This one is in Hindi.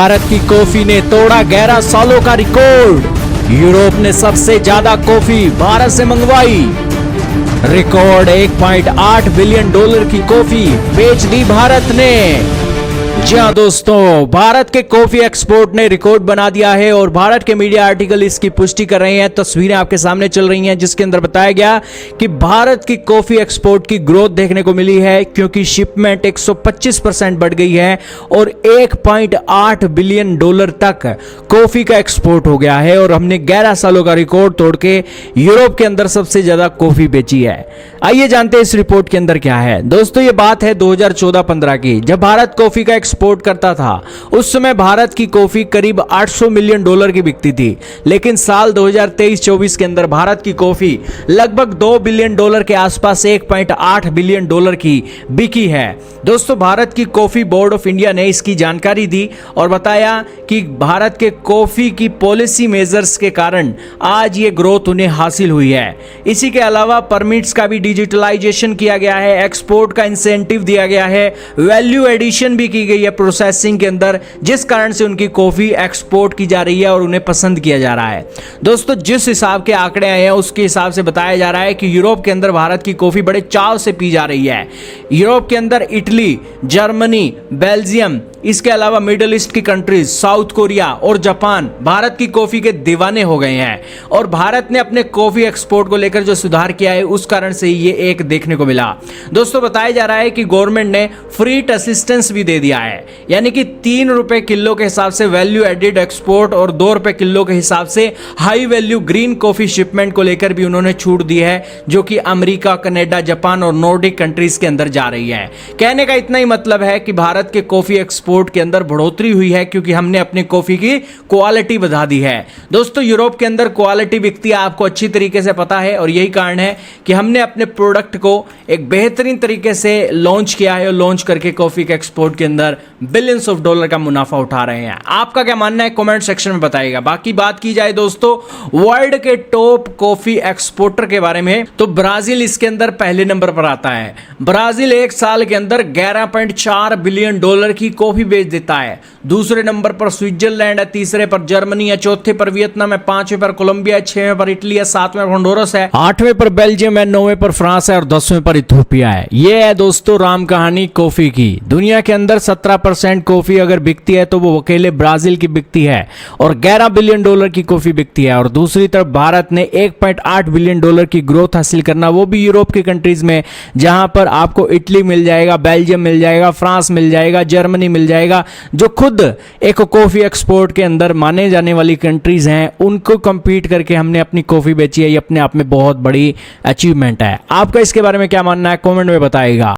भारत की कॉफी ने तोड़ा 11 सालों का रिकॉर्ड। यूरोप ने सबसे ज्यादा कॉफी भारत से मंगवाई। रिकॉर्ड 1.8 बिलियन डॉलर की कॉफी बेच दी भारत ने। जी हाँ दोस्तों, भारत के कॉफी एक्सपोर्ट ने रिकॉर्ड बना दिया है और भारत के मीडिया आर्टिकल इसकी पुष्टि कर रहे हैं। तस्वीरें आपके सामने चल रही हैं जिसके अंदर बताया गया कि भारत की कॉफी एक्सपोर्ट की ग्रोथ देखने को मिली है क्योंकि शिपमेंट 125% बढ़ गई है और 1.8 बिलियन डॉलर तक कॉफी का एक्सपोर्ट हो गया है और हमने 11 सालों का रिकॉर्ड तोड़ के यूरोप के अंदर सबसे ज्यादा कॉफी बेची है। आइए जानते हैं इस रिपोर्ट के अंदर क्या है। दोस्तों ये बात है 2014-15 की, जब भारत कॉफी का एक्सपोर्ट करता था। उस समय भारत की कॉफी करीब 800 मिलियन डॉलर की बिकती थी, लेकिन साल 2023-24 के अंदर भारत की कॉफी लगभग 2 बिलियन डॉलर के आसपास 1.8 बिलियन डॉलर की बिकी है। दोस्तों भारत की कॉफी बोर्ड ऑफ इंडिया ने इसकी जानकारी दी और बताया कि भारत के कॉफी की पॉलिसी मेजर्स के कारण आज ये ग्रोथ उन्हें हासिल हुई है। इसी के अलावा परमिट्स का भी डिजिटलाइजेशन किया गया है, एक्सपोर्ट का इंसेंटिव दिया गया है, वैल्यू एडिशन भी की गई है प्रोसेसिंग के अंदर, जिस कारण से उनकी कॉफी एक्सपोर्ट की जा रही है और उन्हें पसंद किया जा रहा है। दोस्तों जिस हिसाब के आंकड़े आए हैं उसके हिसाब से बताया जा रहा है कि यूरोप के अंदर भारत की कॉफी बड़े चाव से पी जा रही है। यूरोप के अंदर इटली, जर्मनी, बेल्जियम, इसके अलावा मिडिल ईस्ट की कंट्रीज, साउथ कोरिया और जापान भारत की कॉफी के दीवाने हो गए हैं और भारत ने अपने कॉफी एक्सपोर्ट को लेकर जो सुधार किया है उस कारण से ये एक देखने को मिला। दोस्तों बताया जा रहा है कि गवर्नमेंट ने फ्रीट असिस्टेंस भी दे दिया है, यानी कि 3 रुपए किलो के हिसाब से वैल्यू एडिड एक्सपोर्ट और 2 रुपए किलो के हिसाब से high value green coffee shipment को लेकर भी उन्होंने छूट दी है, जो कि अमेरिका, कनाडा, जापान और नॉर्डिक कंट्रीज के अंदर जा रही है। कहने का इतना ही मतलब है कि भारत के कॉफी एक्सपोर्ट के अंदर बढ़ोतरी हुई है क्योंकि हमने अपनी कॉफी की क्वालिटी बढ़ा दी है। दोस्तों यूरोप के अंदर क्वालिटी बिकती है, आपको अच्छी तरीके से पता है और यही कारण है कि हमने अपने प्रोडक्ट को एक बेहतरीन तरीके से लॉन्च किया है और लॉन्च करके कॉफी के एक्सपोर्ट के अंदर बिलियंस ऑफ डॉलर का मुनाफा उठा रहे हैं। आपका क्या मानना है कमेंट सेक्शन में बताइएगा। बाकी बात की जाए दोस्तों वर्ल्ड के टॉप कॉफी एक्सपोर्टर के बारे में, तो ब्राजील इसके अंदर पहले नंबर पर आता है। ब्राजील एक साल के अंदर 11.4 बिलियन डॉलर की कॉफी बेच देता है। दूसरे नंबर पर स्विट्जरलैंड है, तीसरे पर जर्मनी है, चौथे पर वियतनाम है, पांचवें पर कोलंबिया है, छठवें पर इटली है, सातवें पर होंडुरास है, आठवें पर बेल्जियम है, नौवें पर फ्रांस है और 10वें पर इथियोपिया है। ये है दोस्तों राम कहानी कॉफी की। दुनिया के अंदर 17% कॉफी अगर बिकती है तो वो अकेले ब्राजील की बिकती है और 11 बिलियन डॉलर की कॉफी बिकती है। और दूसरी तरफ भारत ने 1.8 बिलियन डॉलर की ग्रोथ हासिल करना, वो भी यूरोप की कंट्रीज में, जहां पर आपको इटली मिल जाएगा, बेल्जियम मिल जाएगा, फ्रांस मिल जाएगा, जर्मनी मिल जाएगा, जो खुद एक कॉफी एक्सपोर्ट के अंदर माने जाने वाली कंट्रीज हैं। उनको कंपीट करके हमने अपनी कॉफी बेची है। ये अपने आप में बहुत बड़ी अचीवमेंट है। आपका इसके बारे में क्या मानना है कमेंट में बताइएगा।